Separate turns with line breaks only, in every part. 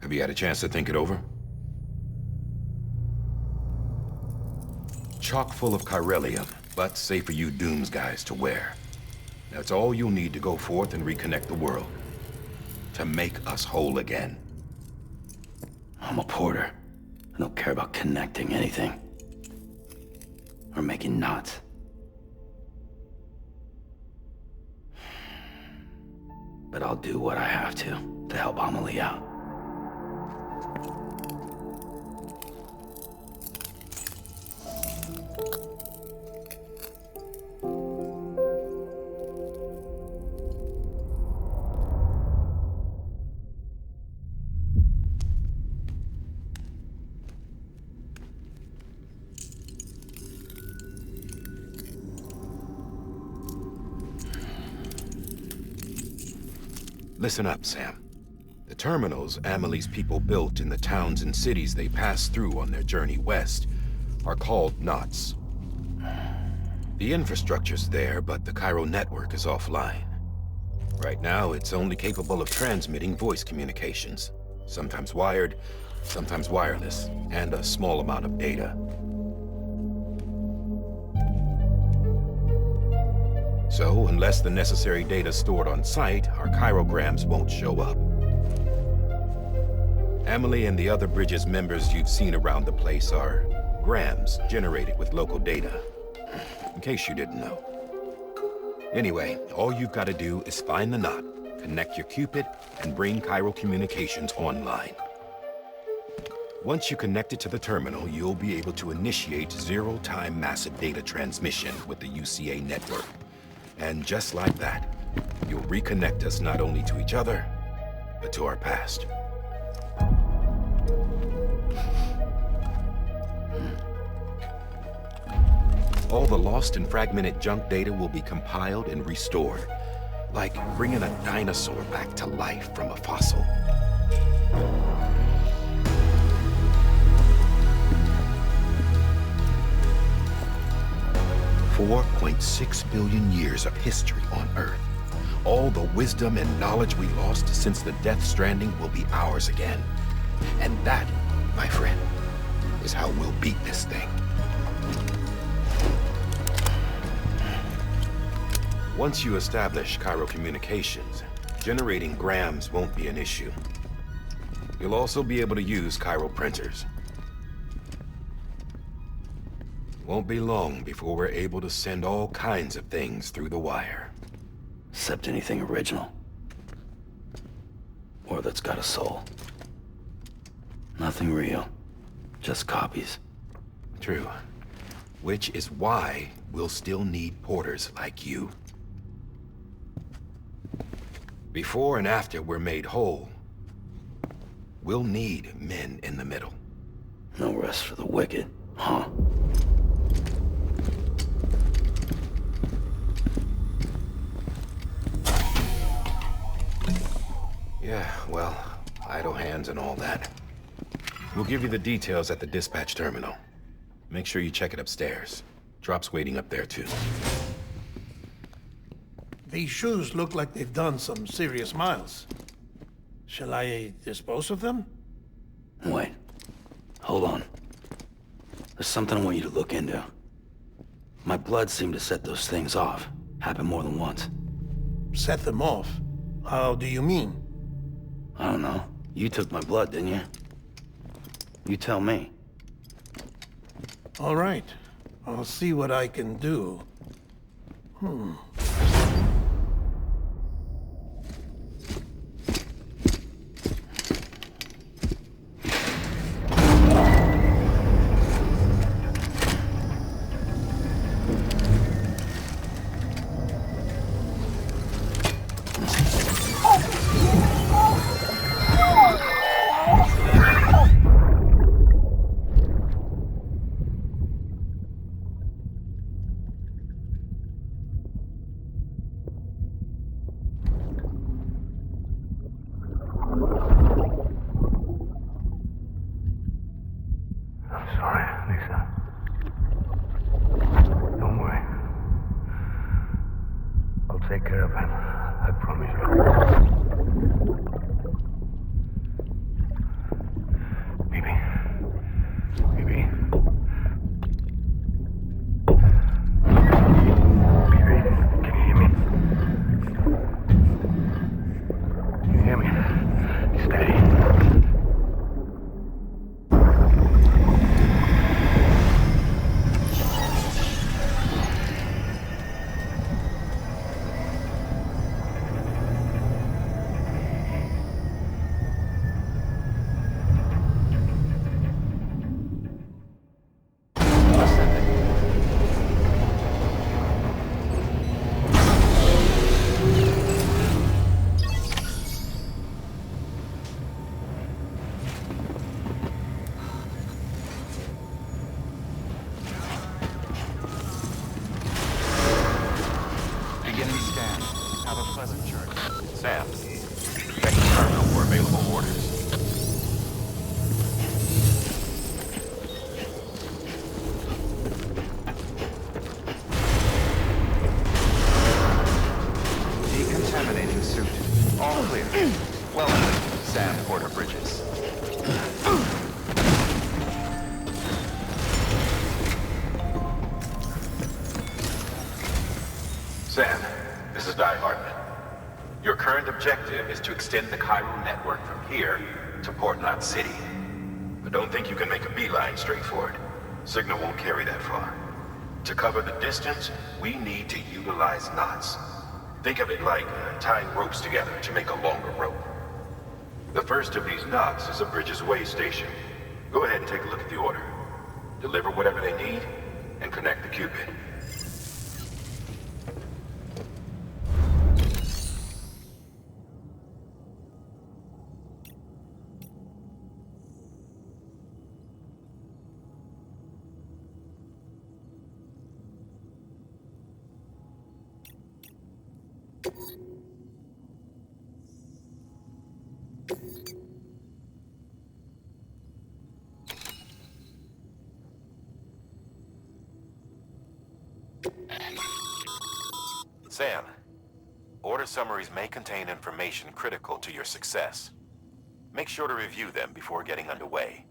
Have you had a chance to think it over? Chock full of chiralium, but safe for you Dooms guys to wear. That's all you'll need to go forth and reconnect the world. To make us whole again.
I'm a porter. I don't care about connecting anything. Or making knots. But I'll do what I have to help Amelie out.
Listen up, Sam. The terminals Amelie's people built in the towns and cities they passed through on their journey west are called knots. The infrastructure's there, but the Cairo network is offline. Right now, it's only capable of transmitting voice communications. Sometimes wired, sometimes wireless, and a small amount of data. So, unless the necessary data's stored on site, our chirograms won't show up. Amelie and the other Bridges members you've seen around the place are grams generated with local data. In case you didn't know. Anyway, all you've got to do is find the knot, connect your Cupid, and bring Cairo communications online. Once you connect it to the terminal, you'll be able to initiate zero-time massive data transmission with the UCA network. And just like that, you'll reconnect us not only to each other, but to our past. All the lost and fragmented junk data will be compiled and restored, like bringing a dinosaur back to life from a fossil. $4.6 billion years of history on Earth. All the wisdom and knowledge we lost since the death Stranding will be ours again. And that, my friend, is how we'll beat this thing. Once you establish Cairo communications, generating grams won't be an issue. You'll also be able to use Cairo printers. Won't be long before we're able to send all kinds of things through the wire.
Except anything original. Or that's got a soul. Nothing real. Just copies.
True. Which is why we'll still need porters like you. Before and after we're made whole, we'll need men in the middle.
No rest for the wicked, huh?
Yeah, well, idle hands and all that. We'll give you the details at the dispatch terminal. Make sure you check it upstairs. Drop's waiting up there, too.
These shoes look like they've done some serious miles. Shall I dispose of them?
Wait. Hold on. There's something I want you to look into. My blood seemed to set those things off. Happened more than once.
Set them off? How do you mean?
I don't know. You took my blood, didn't you? You tell me.
All right. I'll see what I can do.
Take care of him. I promise you.
current objective is to extend the Cairo network from here to Port Knot City. But don't think you can make a beeline straight for it. Signal won't carry that far. To cover the distance, we need to utilize knots. Think of it like tying ropes together to make a longer rope. The first of these knots is a Bridges Way station. Go ahead and take a look at the order. Deliver whatever they need, and connect the Cupid. Sam, order summaries may contain information critical to your success. Make sure to review them before getting underway.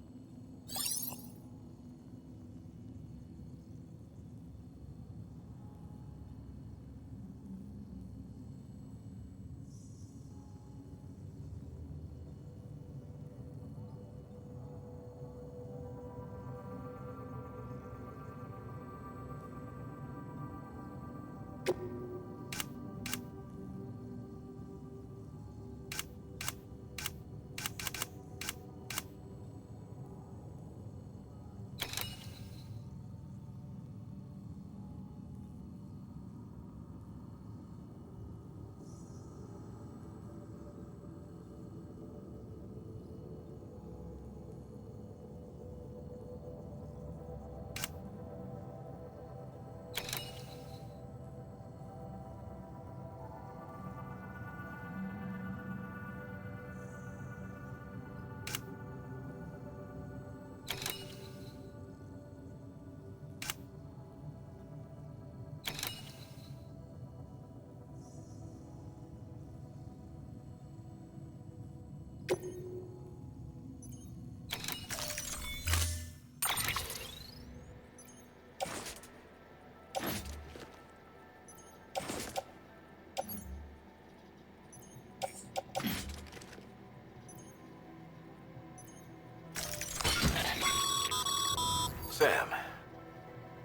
Sam,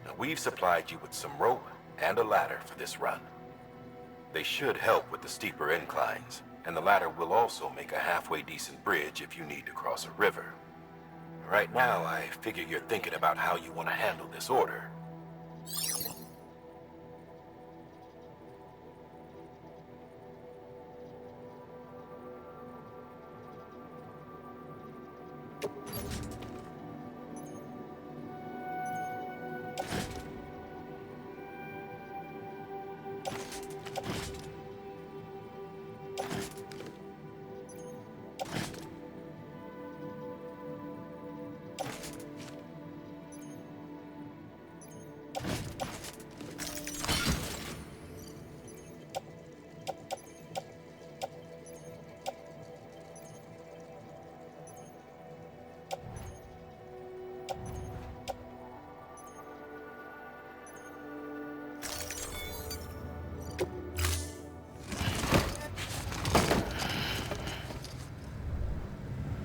now we've supplied you with some rope and a ladder for this run. They should help with the steeper inclines, and the ladder will also make a halfway decent bridge if you need to cross a river. Right now, I figure you're thinking about how you want to handle this order.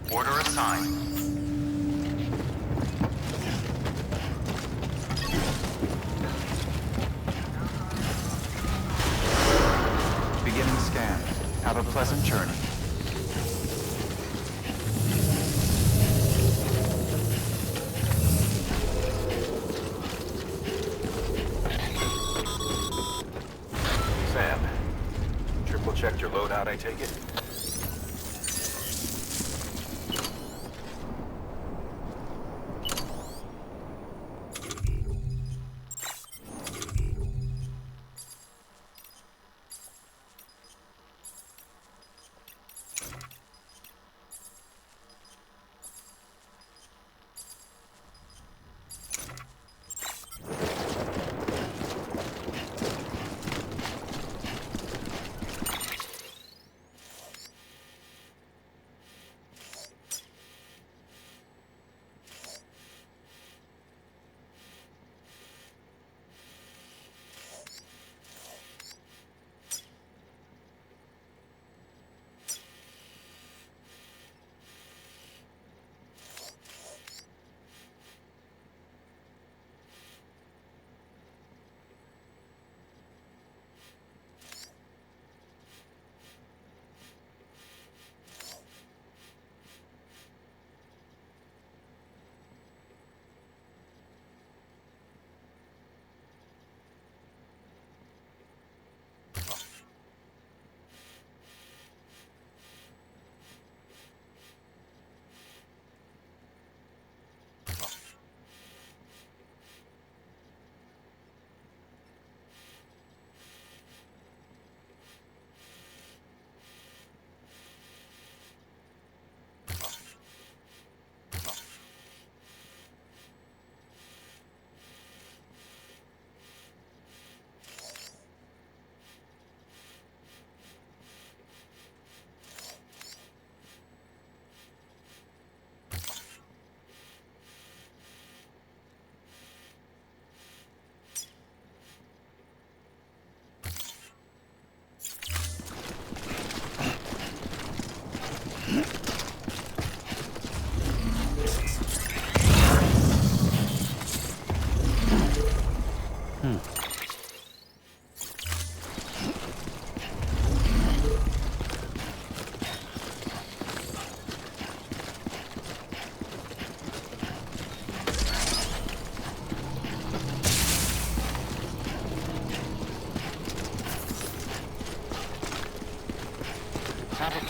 Order assigned. Beginning scan. Have a pleasant journey.
Sam, triple checked your loadout, I take it?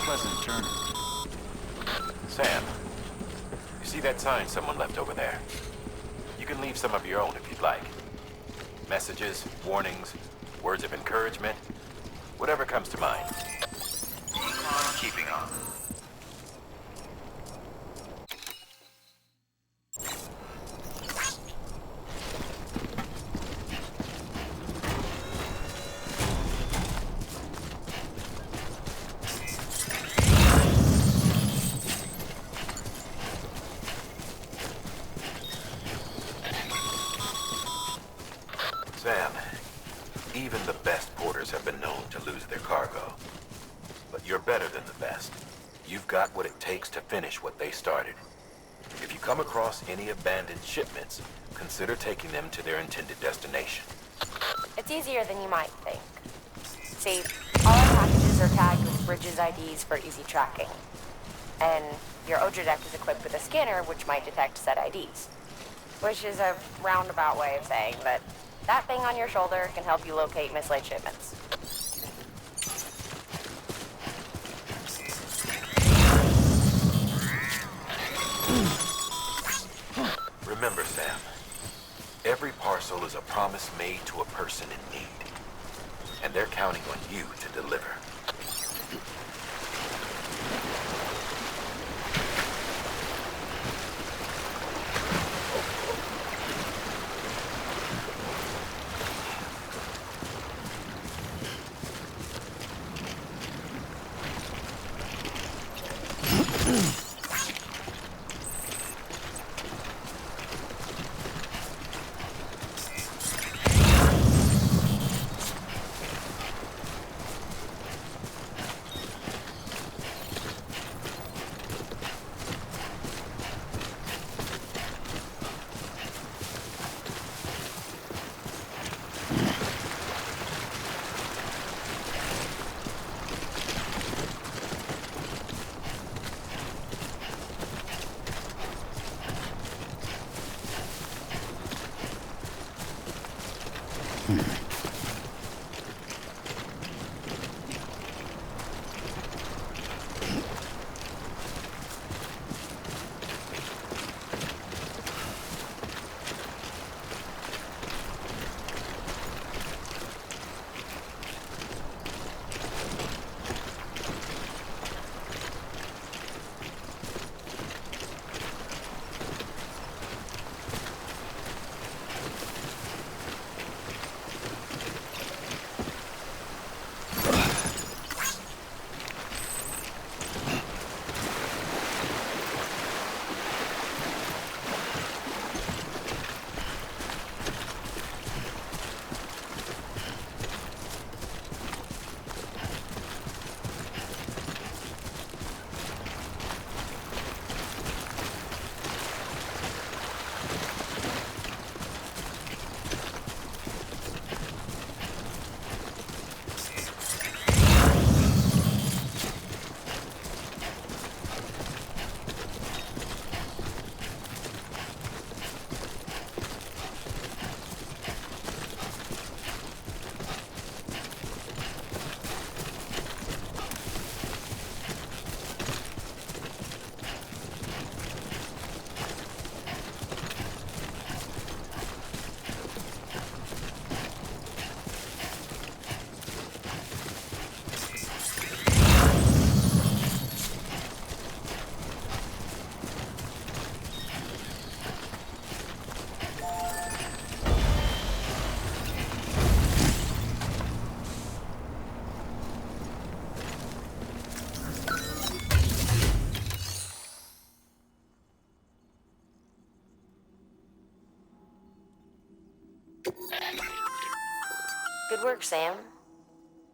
pleasant journey.
Sam, you see that sign someone left over there? You can leave some of your own if you'd like. Messages, warnings, words of encouragement, whatever comes to mind.
Keep on keeping on.
Sam, even the best porters have been known to lose their cargo. But you're better than the best. You've got what it takes to finish what they started. If you come across any abandoned shipments, consider taking them to their intended destination.
It's easier than you might think. See, all our packages are tagged with Bridges IDs for easy tracking. And your Odra deck is equipped with a scanner which might detect said IDs. Which is a roundabout way of saying that that thing on your shoulder can help you locate mislaid shipments.
Remember, Sam, every parcel is a promise made to a person in need. And they're counting on you to deliver.
Good work, Sam.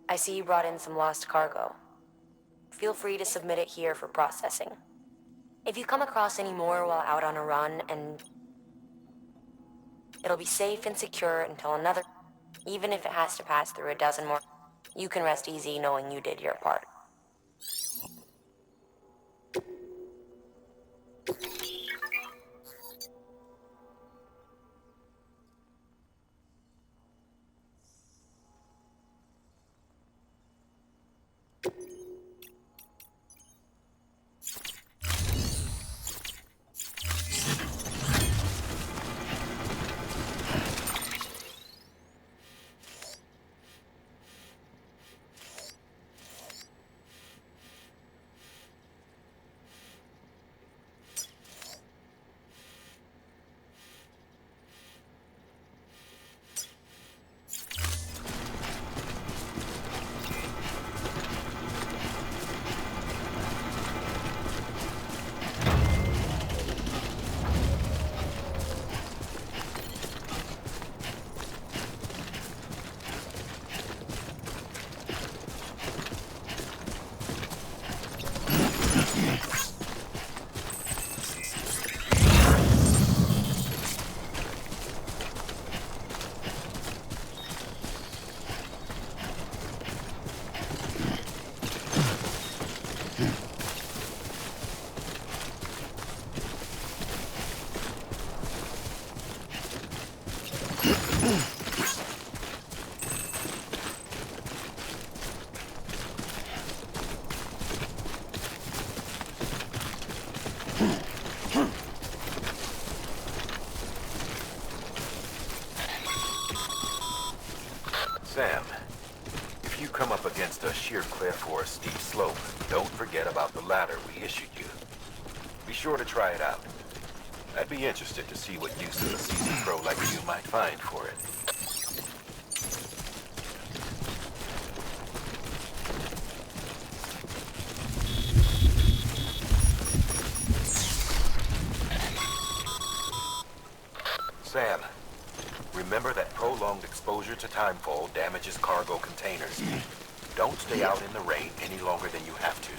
I see you brought in some lost cargo. Feel free to submit it here for processing. If you come across any more while out on a run, and it'll be safe and secure until another, even if it has to pass through a dozen more, you can rest easy knowing you did your part.
sheer cliff or a steep slope, don't forget about the ladder we issued you. Be sure to try it out. I'd be interested to see what use a seasoned pro like you might find for it. Sam, remember that prolonged exposure to timefall damages cargo containers. Don't stay out in the rain any longer than you have to.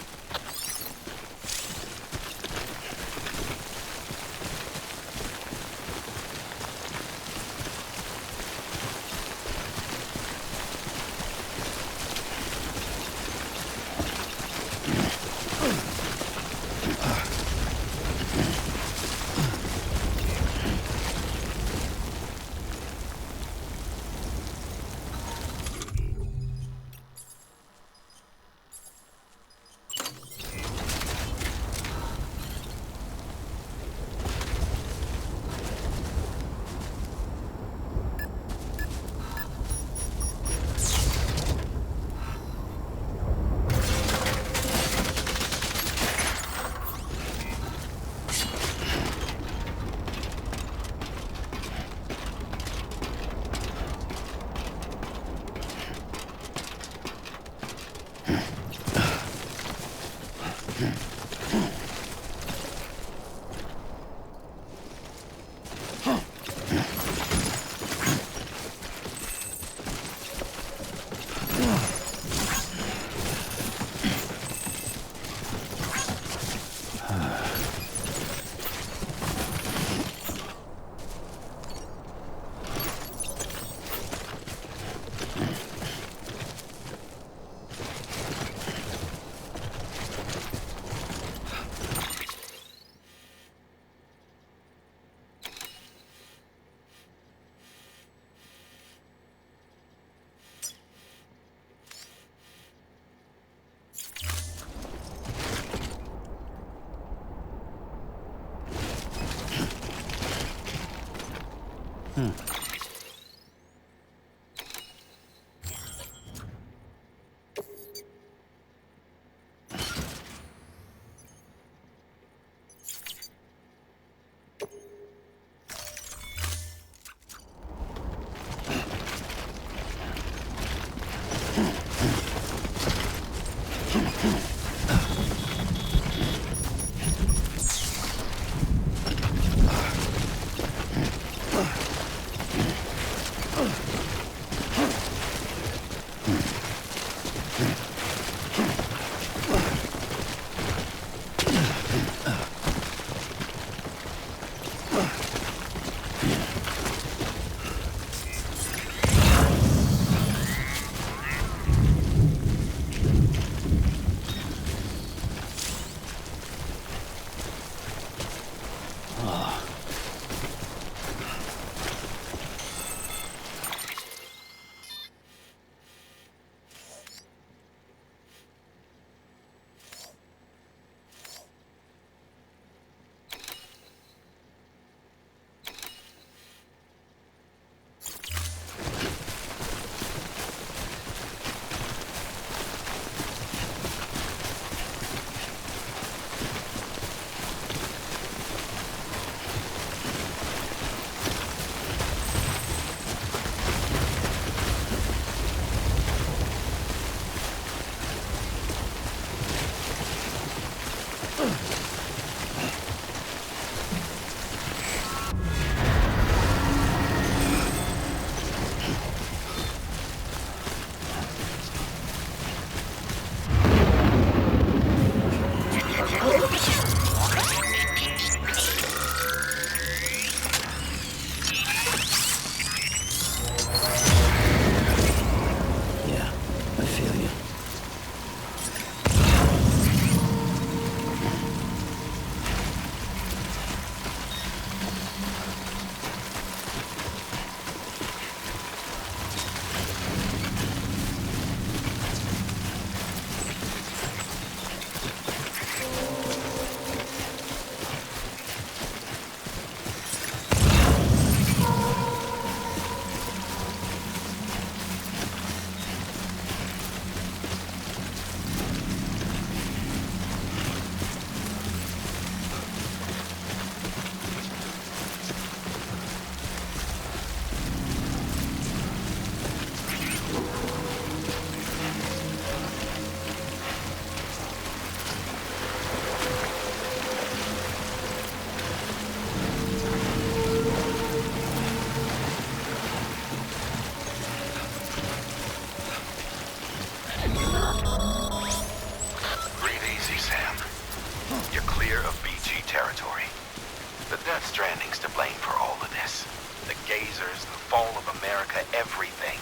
The Death Stranding's to blame for all of this. The gazers, the fall of America, everything.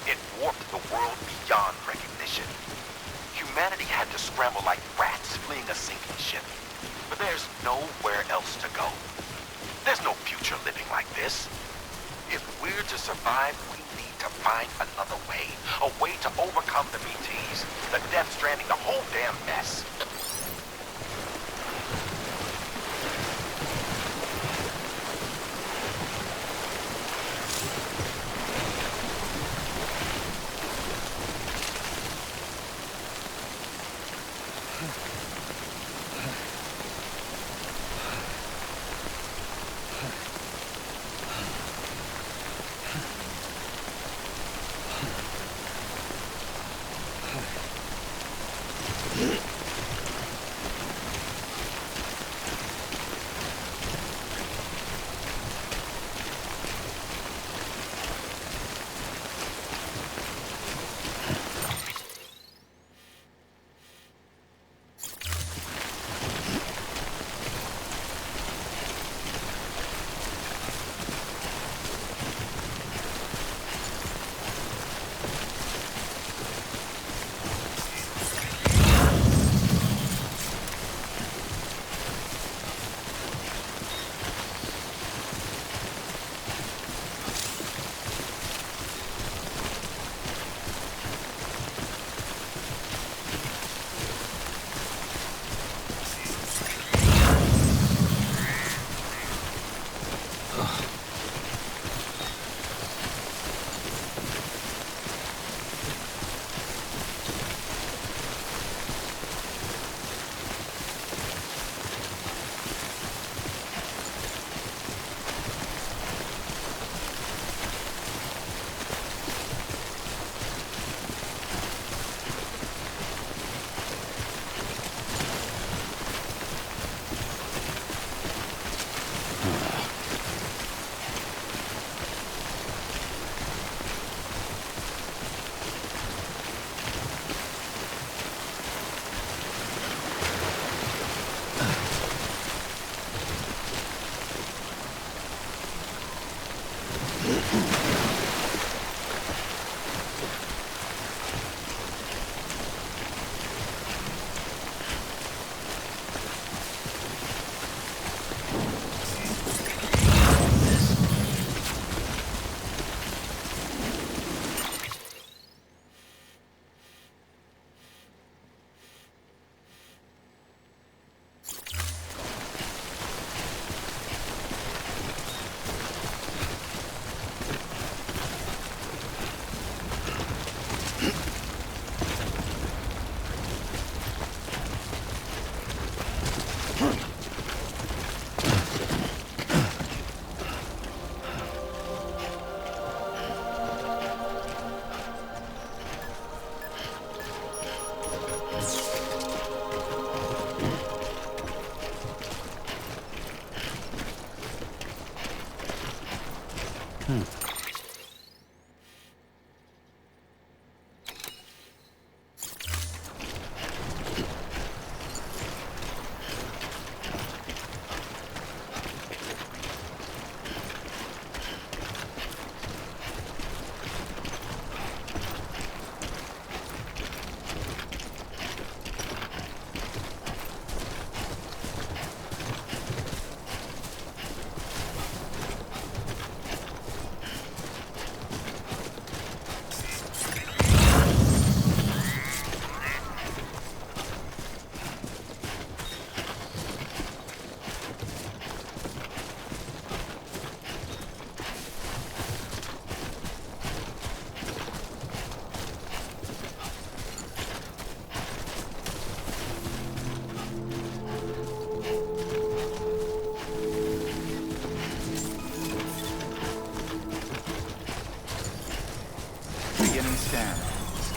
It warped the world beyond recognition. Humanity had to scramble like rats fleeing a sinking ship. But there's nowhere else to go. There's no future living like this. If we're to survive, we need to find another way. A way to overcome the BTs, the Death Stranding, the whole damn mess.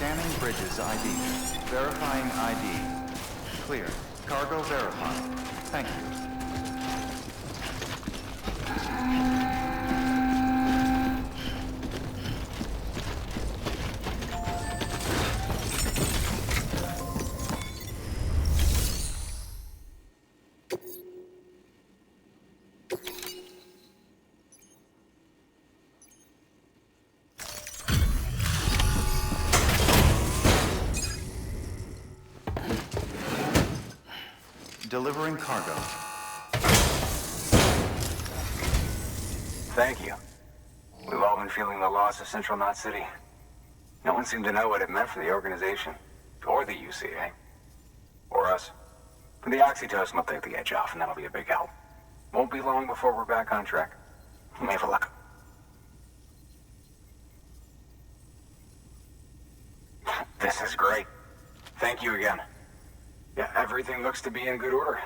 Scanning bridges ID. Verifying ID. Clear. Cargo verified. Thank you. delivering cargo.
Thank you. We've all been feeling the loss of Central Knot City. No one seemed to know what it meant for the organization, or the UCA, or us. But the oxytocin will take the edge off, and that'll be a big help. Won't be long before we're back on track. You may have a look. This is great. Thank you again. Yeah, everything looks to be in good order.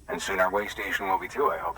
And soon our way station will be too, I hope.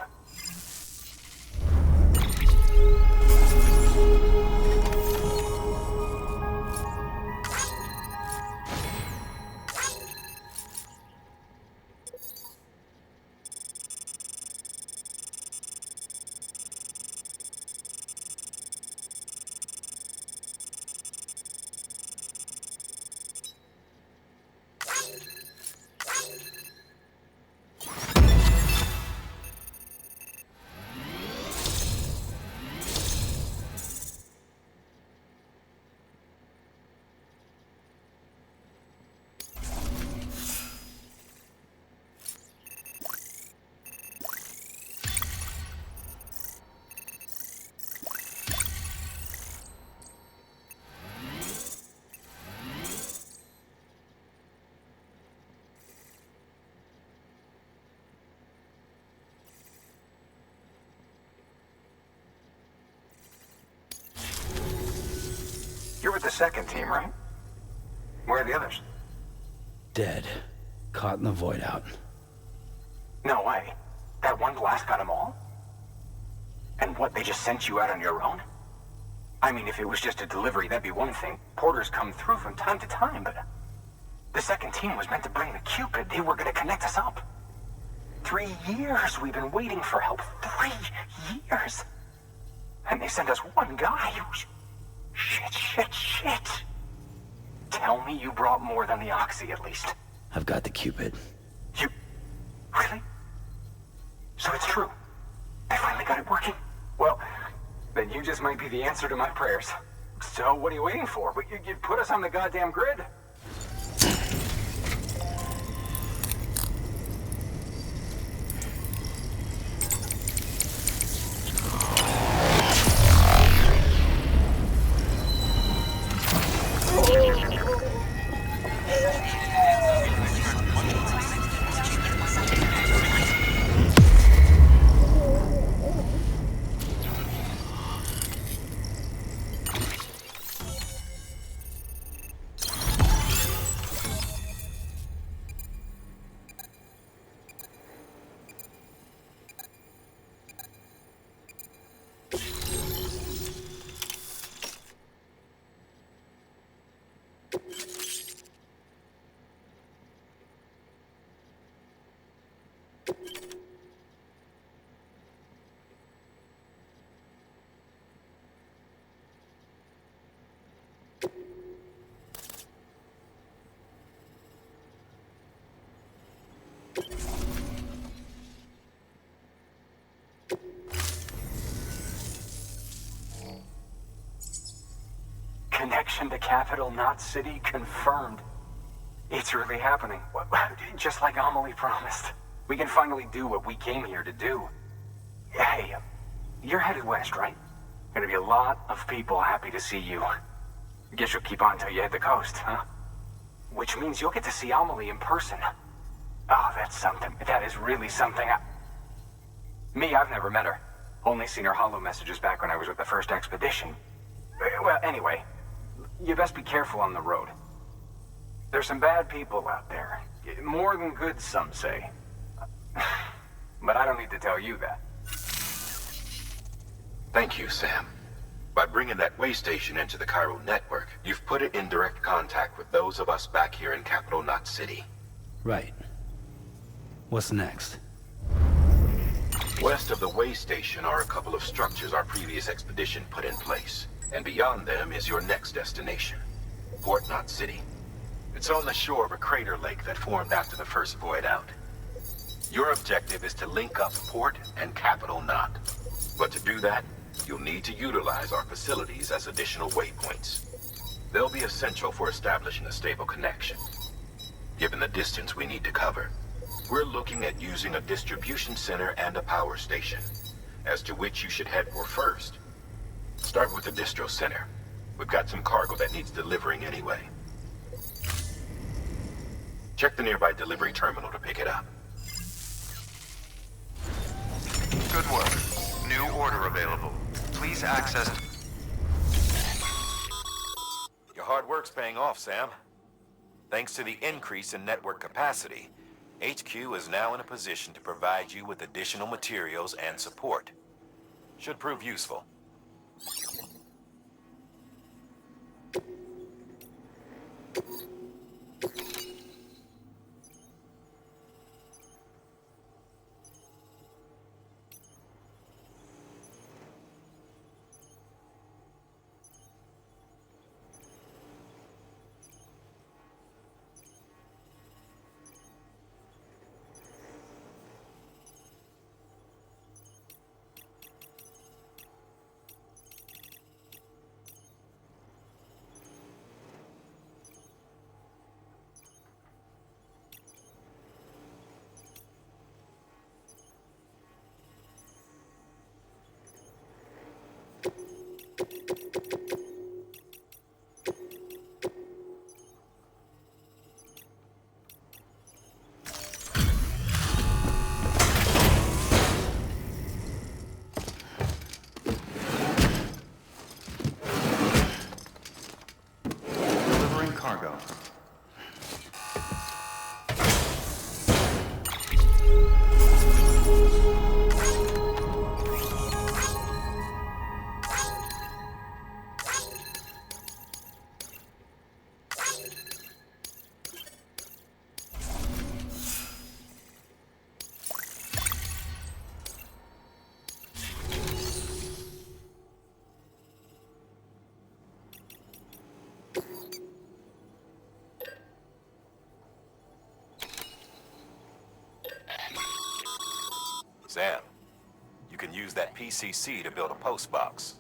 You're with the second team, right? Where are the others?
Dead. Caught in the void out.
No way. That one blast got them all? And what, they just sent you out on your own? I mean, if it was just a delivery, that'd be one thing. Porters come through from time to time, but... The second team was meant to bring the Cupid. They were gonna connect us up. 3 years we've been waiting for help. 3 years! And they sent us one guy who's... Shit. Tell me you brought more than the Oxy, at least.
I've got the Cupid.
You... Really? So it's true. I finally got it working. Well, then you just might be the answer to my prayers. So what are you waiting for? You put us on the goddamn grid. Connection to Capital Knot City confirmed. It's really happening. Just like Amelie promised. We can finally do what we came here to do. Hey, you're headed west, right? Gonna be a lot of people happy to see you. Guess you'll keep on till you hit the coast, huh? Which means you'll get to see Amelie in person. Oh, that's something. That is really something. Me, I've never met her. Only seen her holo messages back when I was with the first expedition. Well, anyway, you best be careful on the road. There's some bad people out there. More than good, some say. But I don't need to tell you that.
Thank you, Sam. By bringing that way station into the Cairo network, you've put it in direct contact with those of us back here in Capital Knot City.
Right. What's next?
West of the way station are a couple of structures our previous expedition put in place. And beyond them is your next destination, Port Knot City. It's on the shore of a crater lake that formed after the first void out. Your objective is to link up Port and Capital Knot. But to do that, you'll need to utilize our facilities as additional waypoints. They'll be essential for establishing a stable connection. Given the distance we need to cover, We're looking at using a distribution center and a power station, as to which you should head for first. Start with the distro center. We've got some cargo that needs delivering anyway. Check the nearby delivery terminal to pick it up.
Good work. New order available. Please access...
Your hard work's paying off, Sam. Thanks to the increase in network capacity, HQ is now in a position to provide you with additional materials and support. Should prove useful.
Delivering cargo.
Sam, you can use that PCC to build a post box.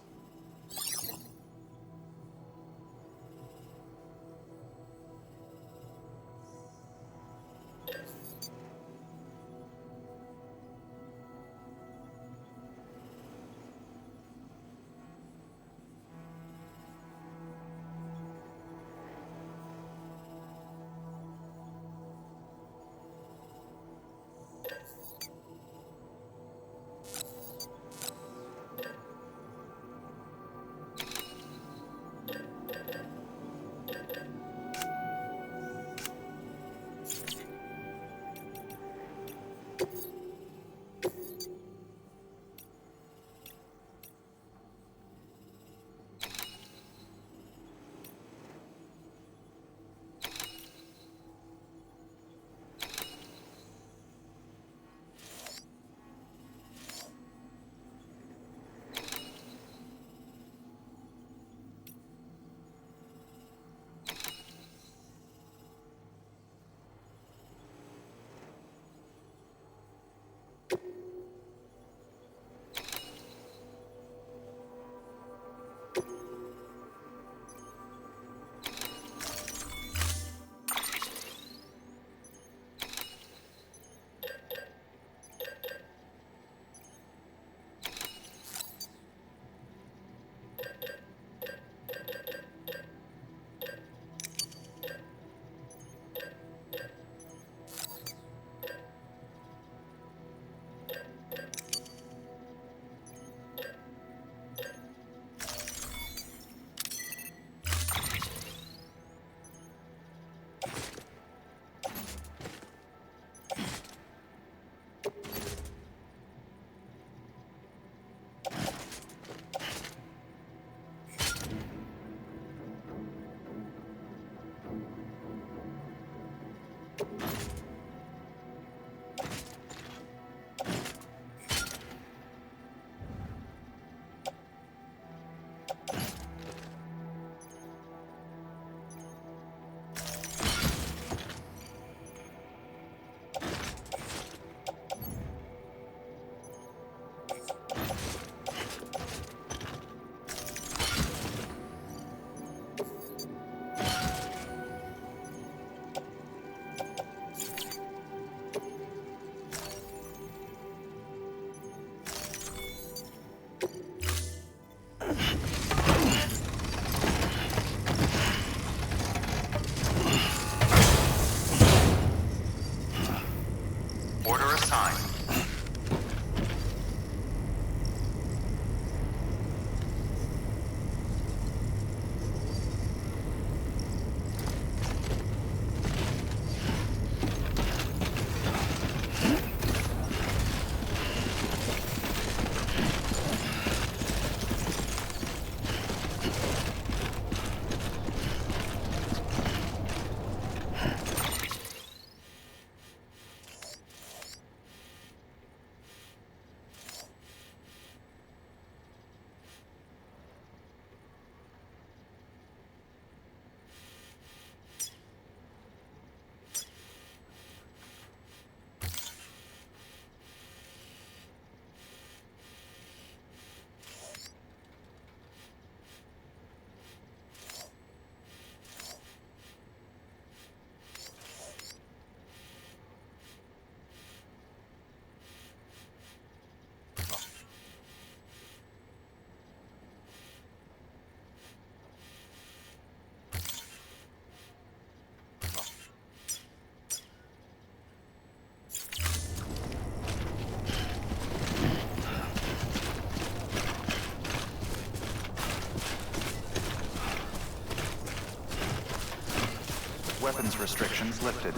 weapons restrictions lifted.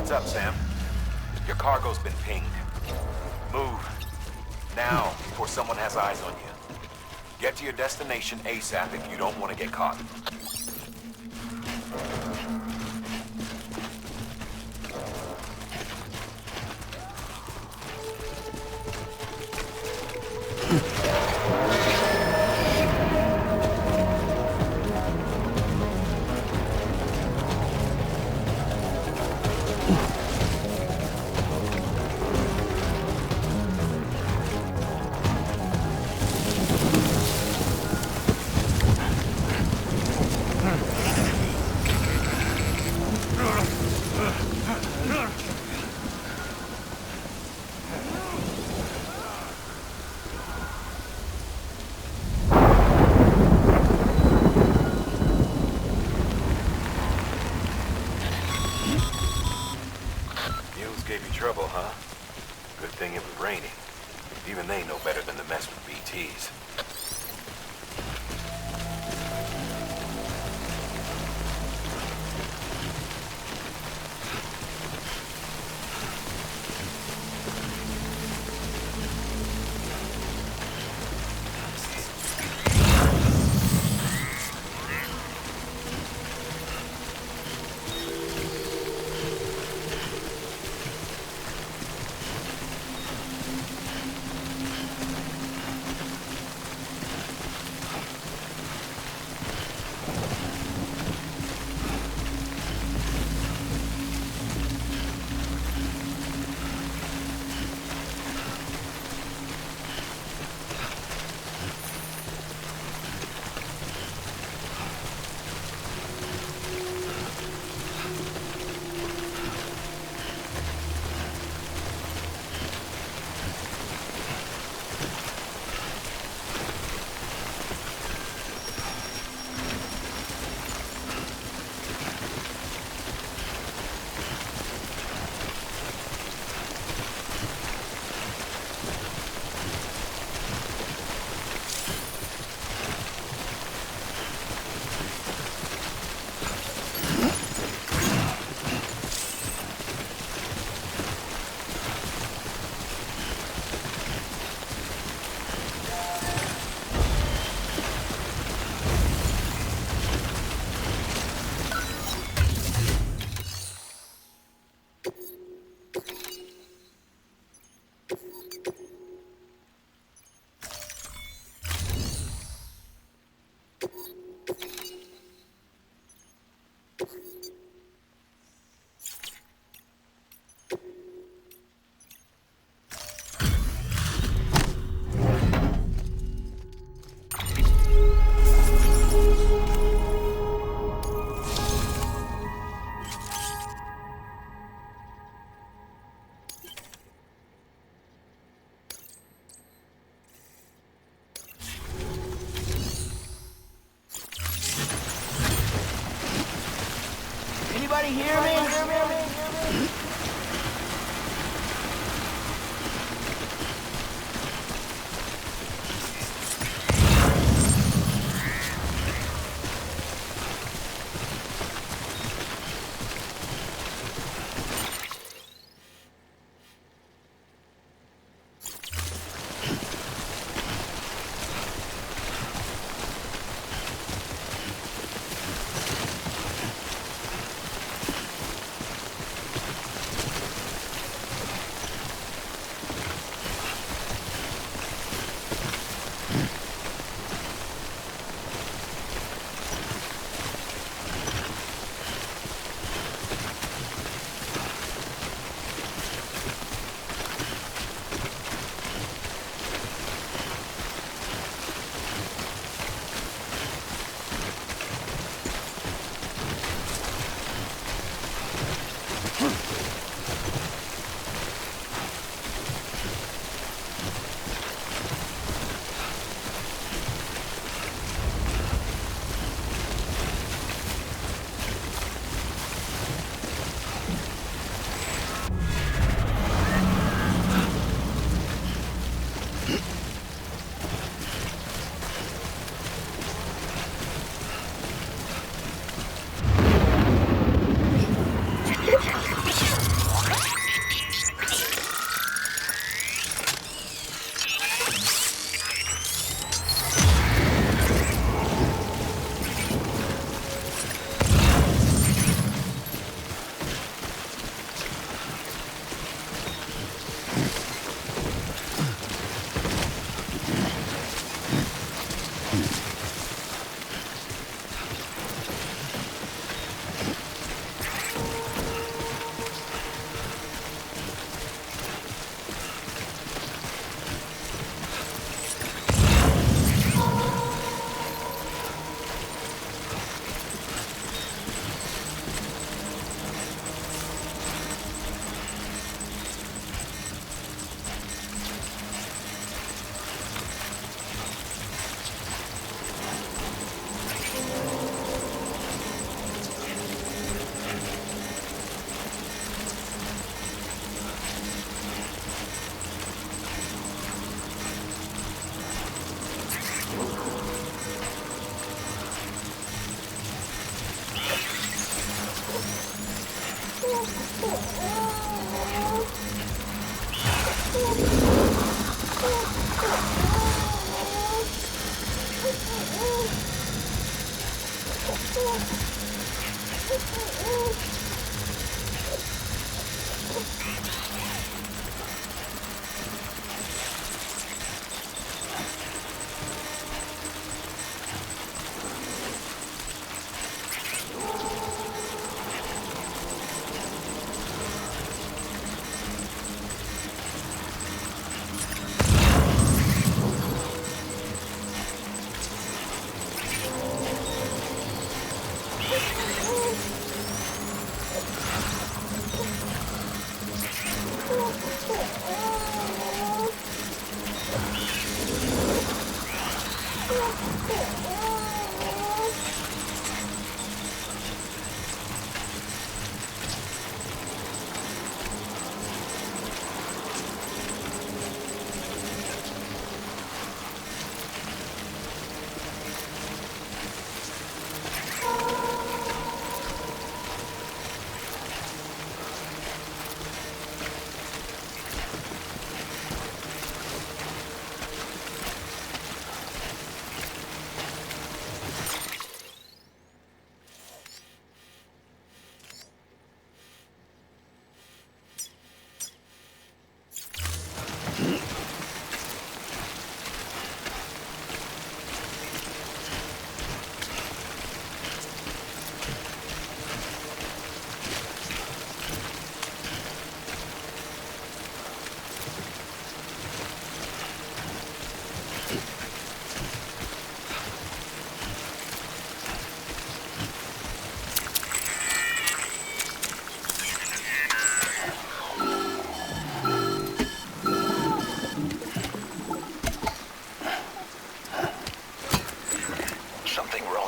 Heads up, Sam. Your cargo's been pinged. Move. Now, before someone has eyes on you. Get to your destination ASAP if you don't want to get caught. Gave you trouble, huh? Good thing it was raining. Even they know better than to mess with BTs.
Anybody hear me?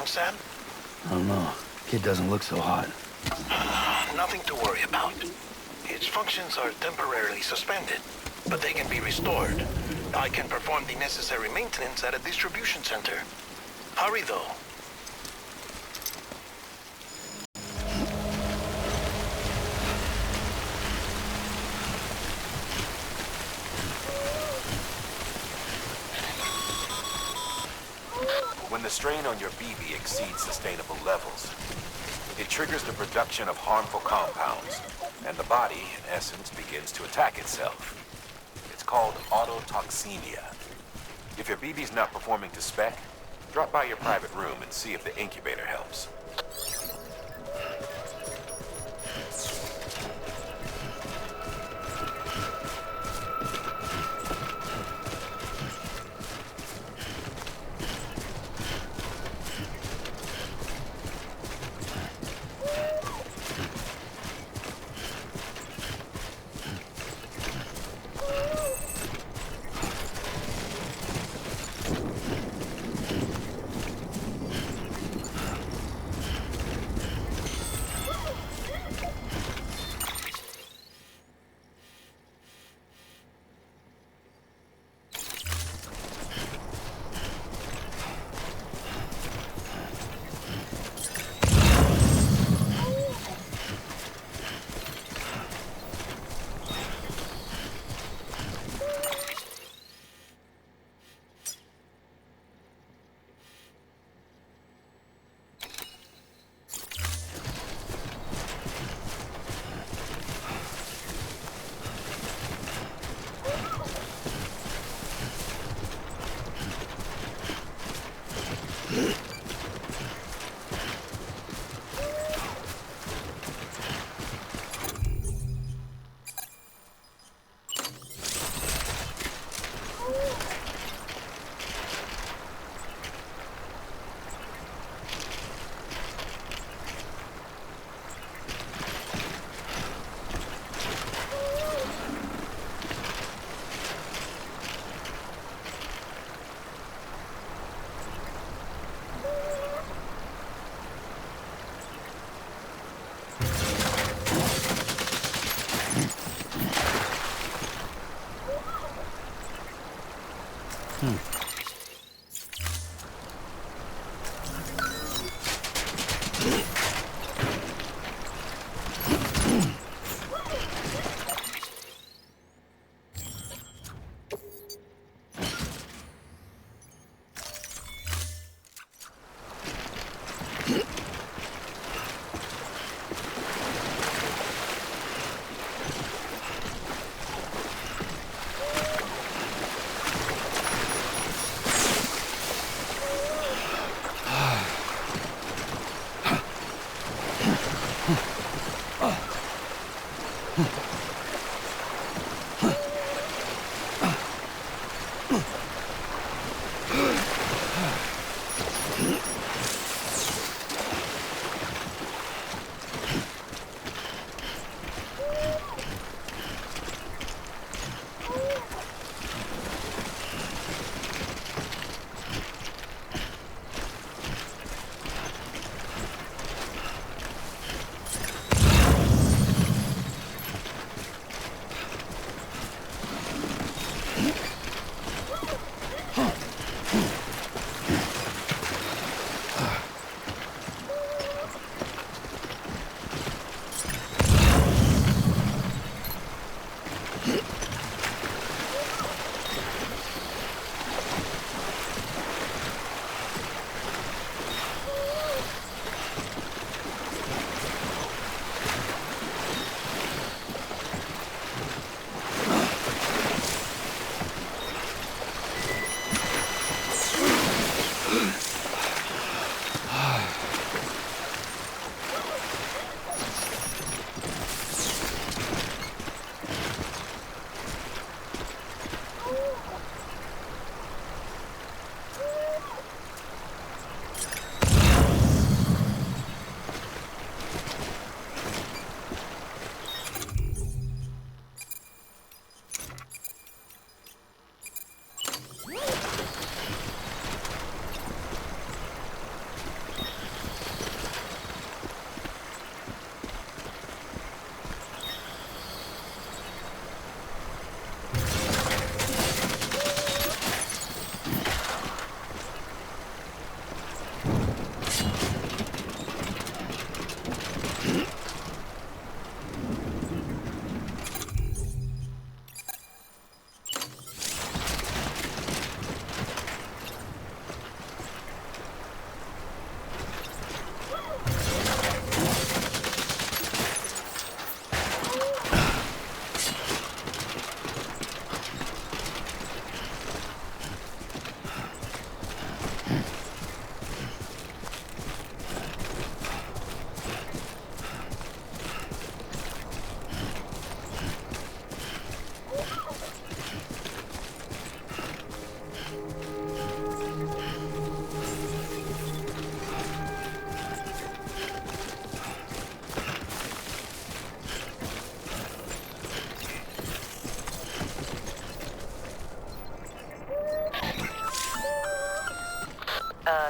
Sam?
I don't know. Kid doesn't look so hot.
Nothing to worry about. Its functions are temporarily suspended, but they can be restored. I can perform the necessary maintenance at a distribution center. Hurry, though.
When the strain on your BB exceeds sustainable levels, it triggers the production of harmful compounds, and the body, in essence, begins to attack itself. It's called autotoxemia. If your BB's not performing to spec, drop by your private room and see if the incubator helps.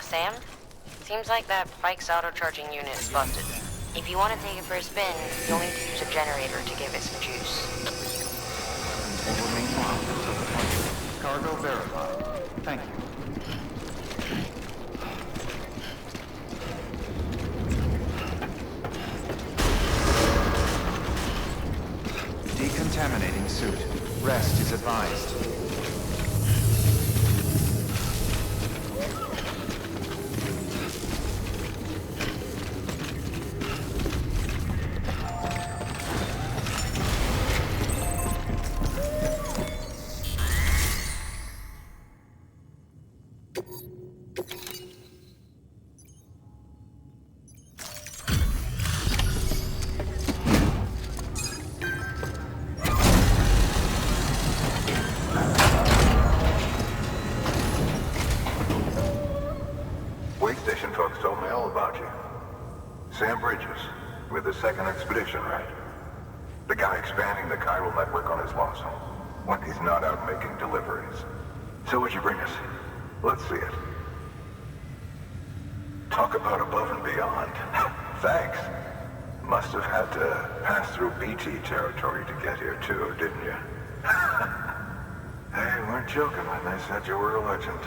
Sam? Seems like that bike's auto-charging unit is busted. If you want to take it for a spin, you'll need to use a generator to give it some juice.
Will remain locked until departure. Cargo verified. Thank you. Decontaminating suit. Rest is advised.
Sam Bridges, with the second expedition, right? The guy expanding the chiral network on his lonesome, when he's not out making deliveries. So what'd you bring us? Let's see it. Talk about above and beyond. Thanks. Must have had to pass through BT territory to get here too, didn't you? They weren't joking when they said you were a legend.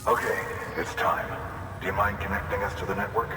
Okay, it's time. Do you mind connecting us to the network?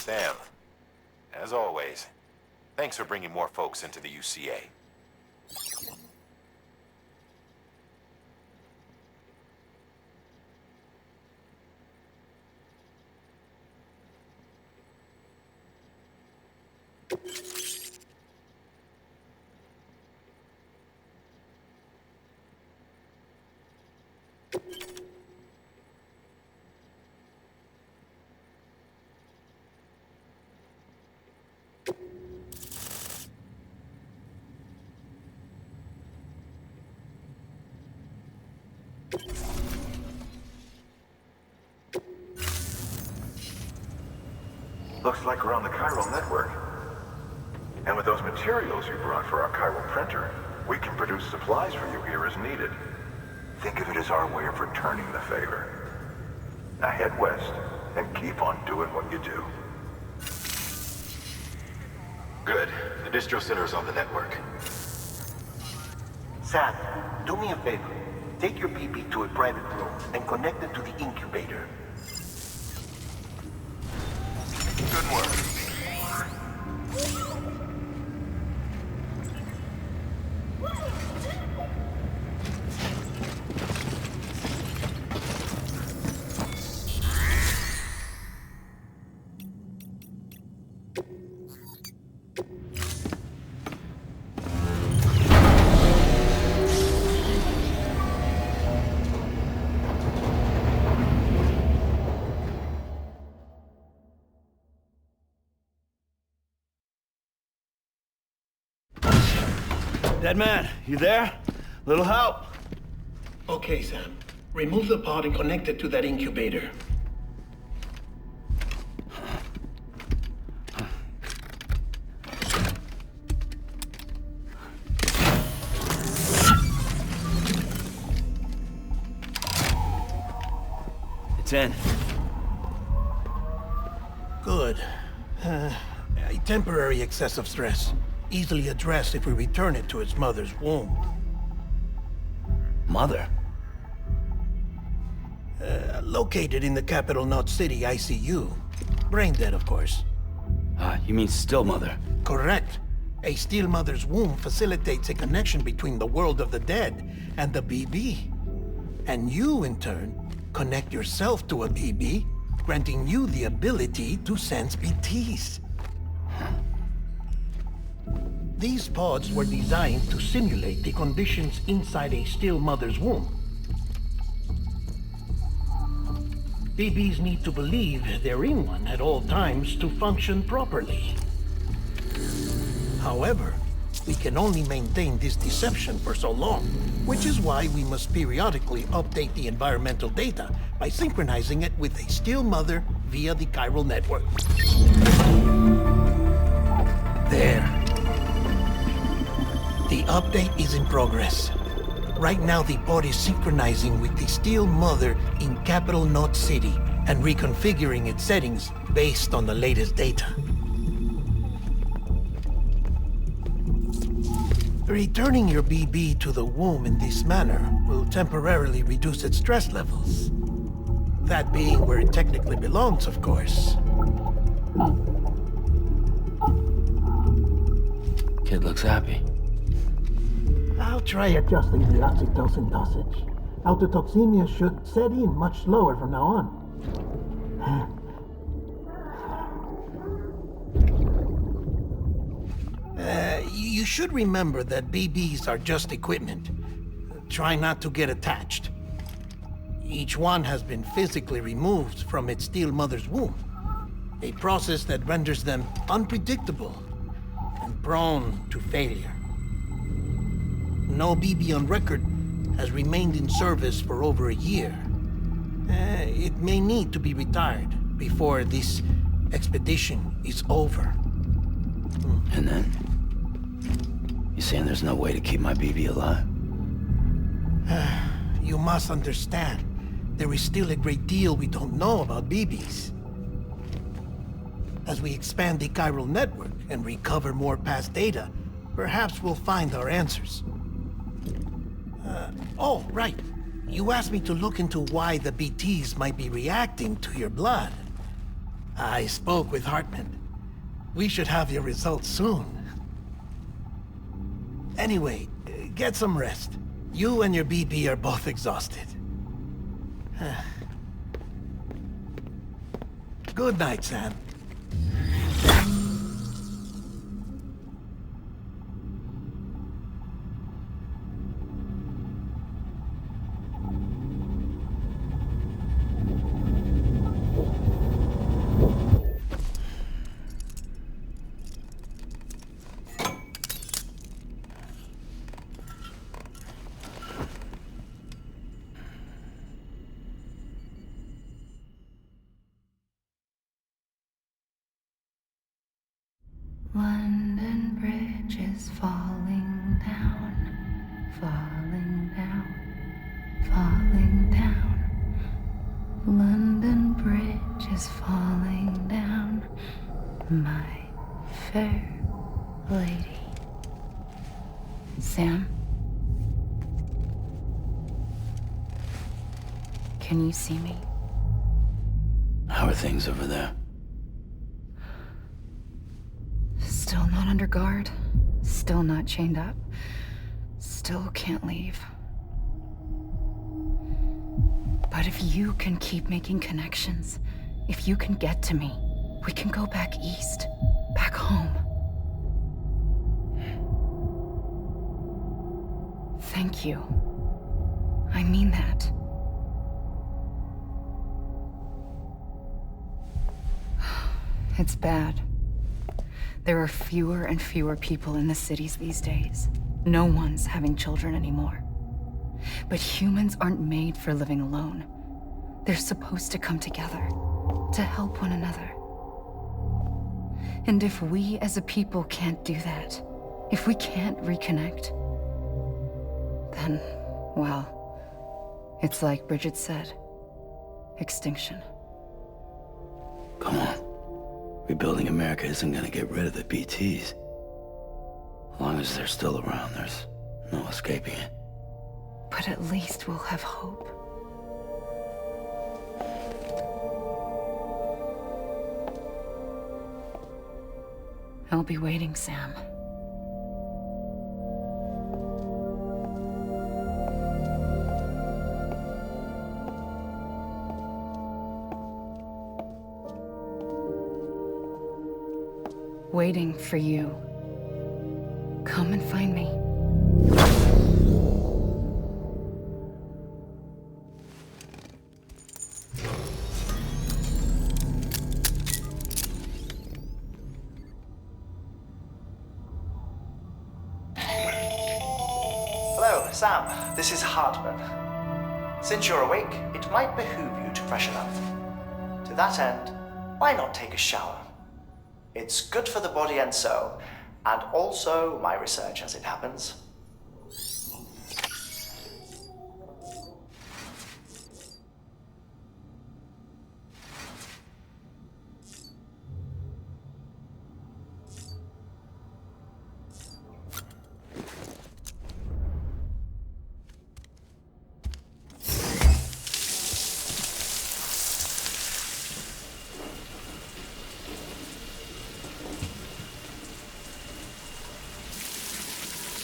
Sam, as always, thanks for bringing more folks into the UCA.
Looks like we're on the chiral network. And with those materials you brought for our chiral printer, we can produce supplies for you here as needed. Think of it as our way of returning the favor. Now head west and keep on doing what you do.
Good. The distro center is on the network.
Sam, do me a favor. Take your PP to a private room and connect it to the incubator.
Good work.
Dead man, you there? Little help?
Okay, Sam. Remove the pod and connect it to that incubator.
It's in.
Good. A temporary excessive stress. Easily addressed if we return it to its mother's womb.
Mother?
Located in the capital Knot City ICU. Brain dead, of course.
You mean still mother?
Correct. A still mother's womb facilitates a connection between the world of the dead and the BB. And you, in turn, connect yourself to a BB, granting you the ability to sense BTs. These pods were designed to simulate the conditions inside a still mother's womb. BBs need to believe they're in one at all times to function properly. However, we can only maintain this deception for so long, which is why we must periodically update the environmental data by synchronizing it with a still mother via the chiral network. There. The update is in progress. Right now, the pod is synchronizing with the still mother in capital Knot City and reconfiguring its settings based on the latest data. Returning your BB to the womb in this manner will temporarily reduce its stress levels. That being where it technically belongs, of course.
Kid looks happy.
I'll try adjusting the oxytocin dosage. Autotoxemia should set in much slower from now on. You should remember that BBs are just equipment. Try not to get attached. Each one has been physically removed from its still mother's womb. A process that renders them unpredictable and prone to failure. No BB on record has remained in service for over a year. It may need to be retired before this expedition is over.
And then? You saying there's no way to keep my BB alive?
You must understand, there is still a great deal we don't know about BBs. As we expand the chiral network and recover more past data, perhaps we'll find our answers. Oh, right. You asked me to look into why the BTs might be reacting to your blood. I spoke with Hartman. We should have your results soon. Anyway, get some rest. You and your BB are both exhausted. Good night, Sam.
London Bridge is falling down, falling down, falling down. London Bridge is falling down, my fair lady. Sam? Can you see me?
How are things over there?
Still not under guard, still not chained up, still can't leave. But if you can keep making connections, if you can get to me, we can go back east, back home. Thank you. I mean that. It's bad. There are fewer and fewer people in the cities these days. No one's having children anymore. But humans aren't made for living alone. They're supposed to come together, to help one another. And if we as a people can't do that, if we can't reconnect, then, well, it's like Bridget said, extinction.
Come on. Rebuilding America isn't gonna get rid of the BTs. As long as they're still around, there's no escaping it.
But at least we'll have hope. I'll be waiting, Sam. Waiting for you. Come and find me.
Hello, Sam. This is Hartman. Since you're awake, it might behoove you to freshen up. To that end, why not take a shower? It's good for the body and soul, and also my research as it happens.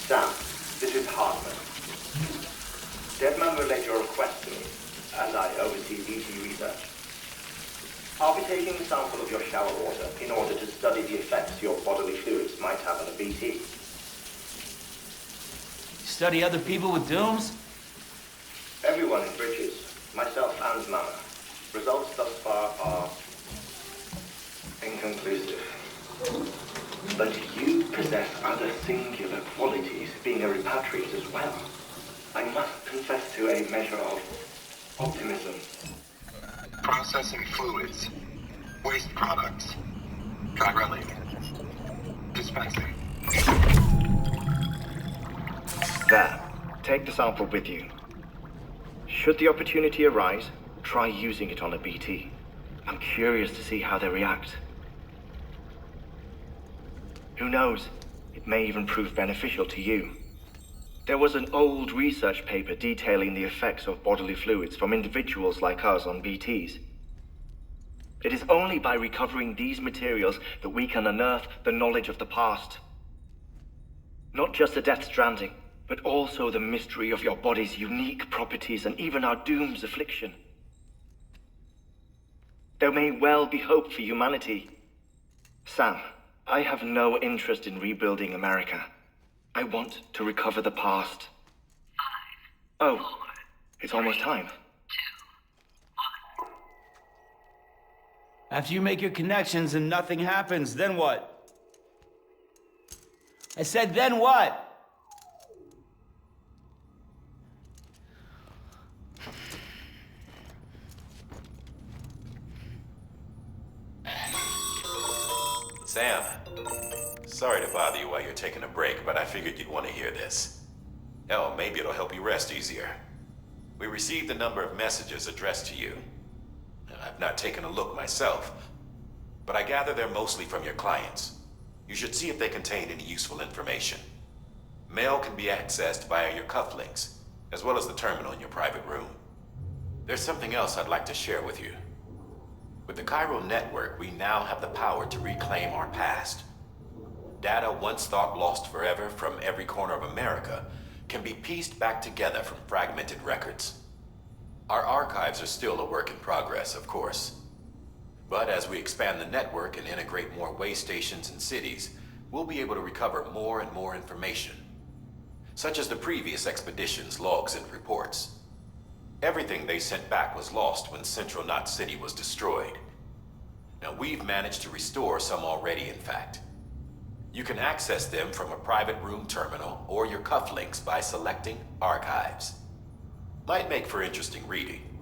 Sam, this is Hartman. Deadman relayed your request to me, and I oversee BT research. I'll be taking a sample of your shower water in order to study the effects your bodily fluids might have on a BT.
Study other people with dooms?
Everyone in Bridges, myself and Mama. Results thus far are inconclusive. But you possess other singular qualities, being a repatriate as well. I must confess to a measure of optimism.
Processing fluids. Waste products. Chiralic. Dispensing.
There. Take the sample with you. Should the opportunity arise, try using it on a BT. I'm curious to see how they react. Who knows? It may even prove beneficial to you. There was an old research paper detailing the effects of bodily fluids from individuals like us on BTs. It is only by recovering these materials that we can unearth the knowledge of the past. Not just the Death Stranding, but also the mystery of your body's unique properties and even our doom's affliction. There may well be hope for humanity. Sam, I have no interest in rebuilding America. I want to recover the past. 5, 4, oh, it's almost time.
2, 1. After you make your connections and nothing happens, then what? I said, then what?
Sam, sorry to bother you while you're taking a break, but I figured you'd want to hear this. Hell, maybe it'll help you rest easier. We received a number of messages addressed to you. I've not taken a look myself, but I gather they're mostly from your clients. You should see if they contain any useful information. Mail can be accessed via your cufflinks, as well as the terminal in your private room. There's something else I'd like to share with you. With the Chiral network, we now have the power to reclaim our past. Data once thought lost forever from every corner of America can be pieced back together from fragmented records. Our archives are still a work in progress, of course. But as we expand the network and integrate more way stations and cities, we'll be able to recover more and more information, such as the previous expedition's logs and reports. Everything they sent back was lost when Central Knot City was destroyed. Now, we've managed to restore some already, in fact. You can access them from a private room terminal or your cufflinks by selecting Archives. Might make for interesting reading.